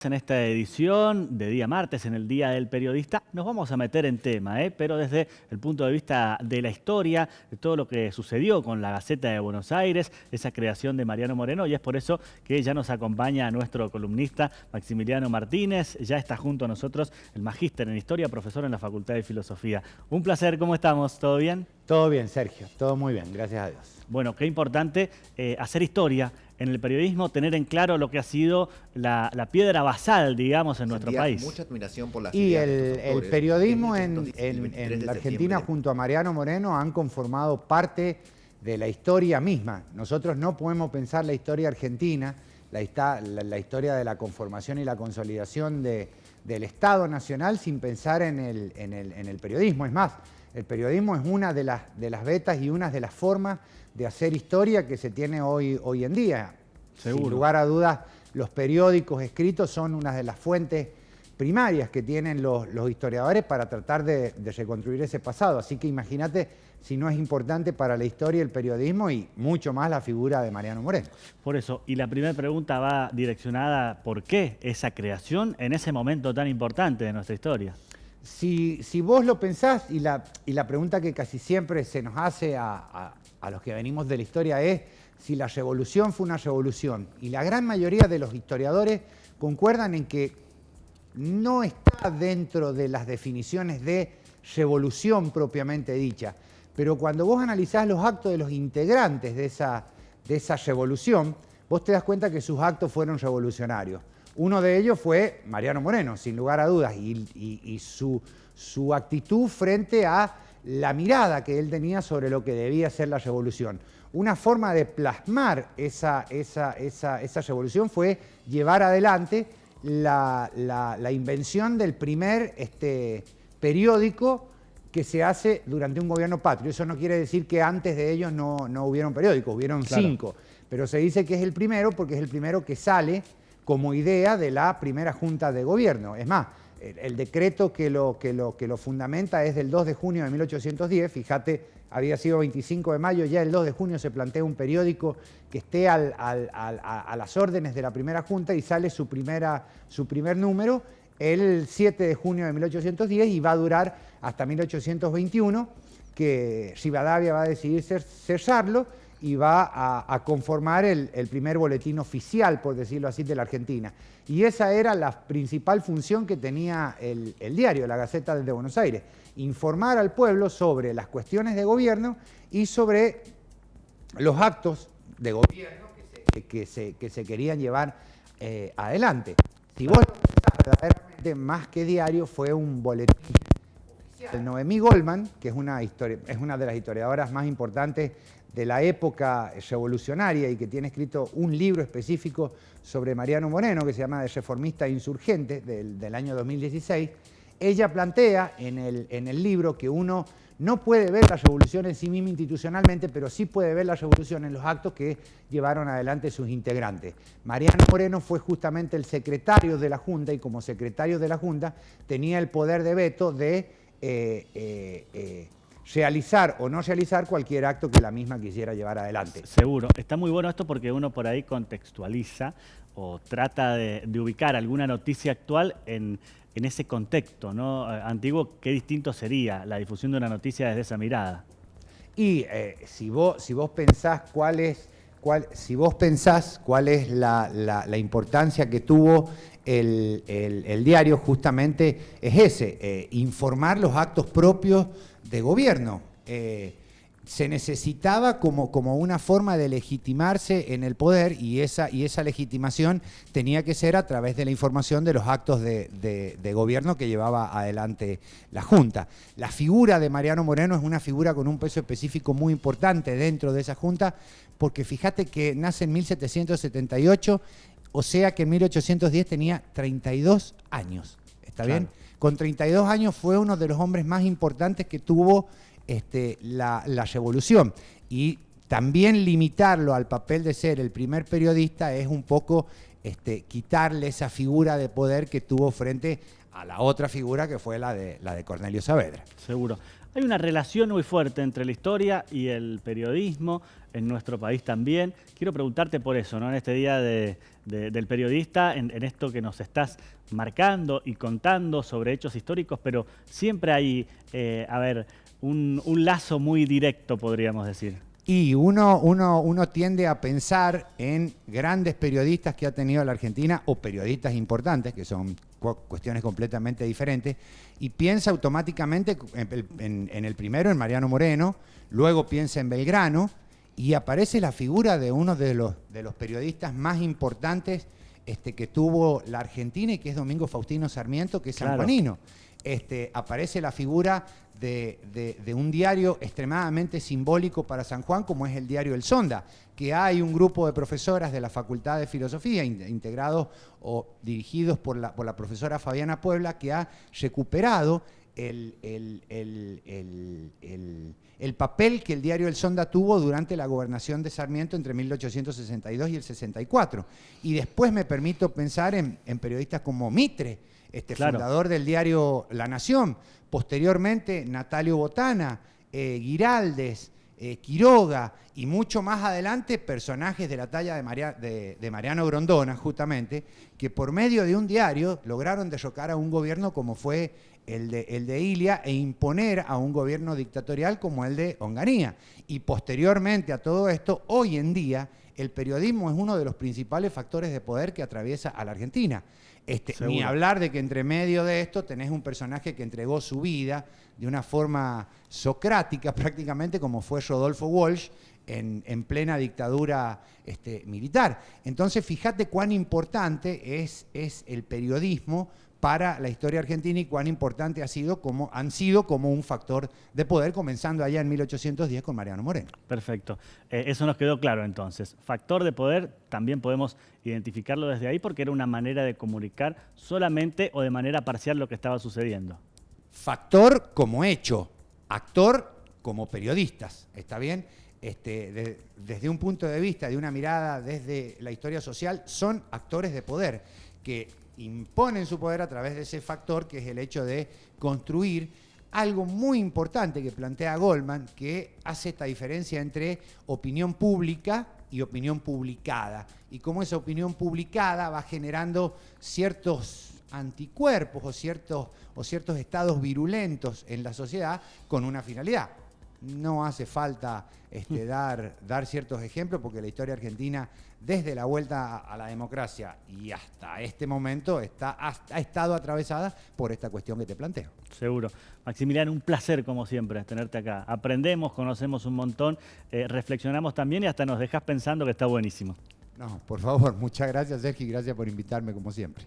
En esta edición de día martes, en el Día del Periodista, nos vamos a meter en tema, pero desde el punto de vista de la historia, de todo lo que sucedió con la Gaceta de Buenos Aires, esa creación de Mariano Moreno, y es por eso que ya nos acompaña nuestro columnista Maximiliano Martínez. Ya está junto a nosotros el magíster en Historia, profesor en la Facultad de Filosofía. Un placer, ¿cómo estamos? ¿Todo bien? Todo bien, Sergio, todo muy bien, gracias a Dios. Bueno, qué importante hacer historia en el periodismo, tener en claro lo que ha sido la piedra basal, digamos, en nuestro país. Mucha admiración por la y el periodismo en la Argentina junto a Mariano Moreno han conformado parte de la historia misma. Nosotros no podemos pensar la historia argentina, la historia de la conformación y la consolidación del Estado Nacional sin pensar en el periodismo. Es más, el periodismo es una de las vetas y una de las formas de hacer historia que se tiene hoy en día. Seguro. Sin lugar a dudas, los periódicos escritos son una de las fuentes primarias que tienen los historiadores para tratar de reconstruir ese pasado. Así que imagínate si no es importante para la historia el periodismo y mucho más la figura de Mariano Moreno. Por eso, y la primera pregunta va direccionada, ¿por qué esa creación en ese momento tan importante de nuestra historia? Si vos lo pensás, y la pregunta que casi siempre se nos hace a los que venimos de la historia es si la revolución fue una revolución. Y la gran mayoría de los historiadores concuerdan en que no está dentro de las definiciones de revolución propiamente dicha. Pero cuando vos analizás los actos de los integrantes de esa revolución, vos te das cuenta que sus actos fueron revolucionarios. Uno de ellos fue Mariano Moreno, sin lugar a dudas, y su actitud frente a la mirada que él tenía sobre lo que debía ser la revolución. Una forma de plasmar esa revolución fue llevar adelante la invención del primer periódico que se hace durante un gobierno patrio. Eso no quiere decir que antes de ellos no hubieron periódicos, hubieron 5, pero se dice que es el primero porque es el primero que sale como idea de la primera Junta de Gobierno. Es más, el decreto que lo fundamenta es del 2 de junio de 1810, fíjate, había sido 25 de mayo, ya el 2 de junio se plantea un periódico que esté a las órdenes de la primera Junta y sale su primer número el 7 de junio de 1810 y va a durar hasta 1821, que Rivadavia va a decidir cerrarlo y va a conformar el primer boletín oficial, por decirlo así, de la Argentina. Y esa era la principal función que tenía el diario, la Gaceta de Buenos Aires, informar al pueblo sobre las cuestiones de gobierno y sobre los actos de gobierno que se querían llevar adelante. Si vos lo pensás, verdaderamente más que diario fue un boletín oficial. Noemí Goldman, que es una de las historiadoras más importantes de la época revolucionaria y que tiene escrito un libro específico sobre Mariano Moreno que se llama De Reformista e Insurgente del año 2016, ella plantea en el libro que uno no puede ver la revolución en sí misma institucionalmente, pero sí puede ver la revolución en los actos que llevaron adelante sus integrantes. Mariano Moreno fue justamente el secretario de la Junta y como secretario de la Junta tenía el poder de veto de realizar o no realizar cualquier acto que la misma quisiera llevar adelante. Seguro. Está muy bueno esto porque uno por ahí contextualiza o trata de ubicar alguna noticia actual en ese contexto, ¿no? Antiguo, qué distinto sería la difusión de una noticia desde esa mirada. Y si vos pensás cuál es la importancia que tuvo el diario, justamente es ese, informar los actos propios de gobierno. Se necesitaba como una forma de legitimarse en el poder y esa legitimación tenía que ser a través de la información de los actos de gobierno que llevaba adelante la Junta. La figura de Mariano Moreno es una figura con un peso específico muy importante dentro de esa Junta, porque fíjate que nace en 1778, o sea que en 1810 tenía 32 años. ¿Está bien? Con 32 años fue uno de los hombres más importantes que tuvo la revolución, y también limitarlo al papel de ser el primer periodista es un poco quitarle esa figura de poder que tuvo frente a la otra figura que fue la de Cornelio Saavedra. Seguro. Hay una relación muy fuerte entre la historia y el periodismo, en nuestro país también. Quiero preguntarte por eso, ¿no? En este día del periodista, en esto que nos estás marcando y contando sobre hechos históricos, pero siempre hay, un lazo muy directo, podríamos decir. Y uno tiende a pensar en grandes periodistas que ha tenido la Argentina, o periodistas importantes, que son cuestiones completamente diferentes, y piensa automáticamente en el primero, en Mariano Moreno, luego piensa en Belgrano, y aparece la figura de uno de los periodistas más importantes que tuvo la Argentina, y que es Domingo Faustino Sarmiento, que es sanjuanino. Aparece la figura de un diario extremadamente simbólico para San Juan, como es el diario El Sonda, que hay un grupo de profesoras de la Facultad de Filosofía, integrados o dirigidos por la profesora Fabiana Puebla, que ha recuperado el papel que el diario El Sonda tuvo durante la gobernación de Sarmiento entre 1862 y el 64. Y después me permito pensar en periodistas como Mitre, fundador del diario La Nación, posteriormente Natalio Botana, Giraldes, Quiroga, y mucho más adelante personajes de la talla de Mariano Grondona, justamente, que por medio de un diario lograron derrocar a un gobierno como fue el de Ilia, e imponer a un gobierno dictatorial como el de Onganía. Y posteriormente a todo esto, hoy en día, el periodismo es uno de los principales factores de poder que atraviesa a la Argentina. Ni hablar de que entre medio de esto tenés un personaje que entregó su vida de una forma socrática prácticamente, como fue Rodolfo Walsh en plena dictadura militar. Entonces, fíjate cuán importante es el periodismo para la historia argentina, y cuán importante han sido como un factor de poder, comenzando allá en 1810 con Mariano Moreno. Perfecto. Eso nos quedó claro entonces. Factor de poder, también podemos identificarlo desde ahí, porque era una manera de comunicar solamente o de manera parcial lo que estaba sucediendo. Factor como hecho, actor como periodistas, ¿está bien? Desde un punto de vista, de una mirada desde la historia social, son actores de poder que imponen su poder a través de ese factor, que es el hecho de construir algo muy importante que plantea Goldman, que hace esta diferencia entre opinión pública y opinión publicada, y cómo esa opinión publicada va generando ciertos anticuerpos o ciertos estados virulentos en la sociedad con una finalidad. No hace falta dar ciertos ejemplos, porque la historia argentina, desde la vuelta a la democracia y hasta este momento, ha estado atravesada por esta cuestión que te planteo. Seguro. Maximiliano, un placer como siempre tenerte acá. Aprendemos, conocemos un montón, reflexionamos también, y hasta nos dejas pensando, que está buenísimo. No, por favor, muchas gracias, Sergio, y gracias por invitarme como siempre.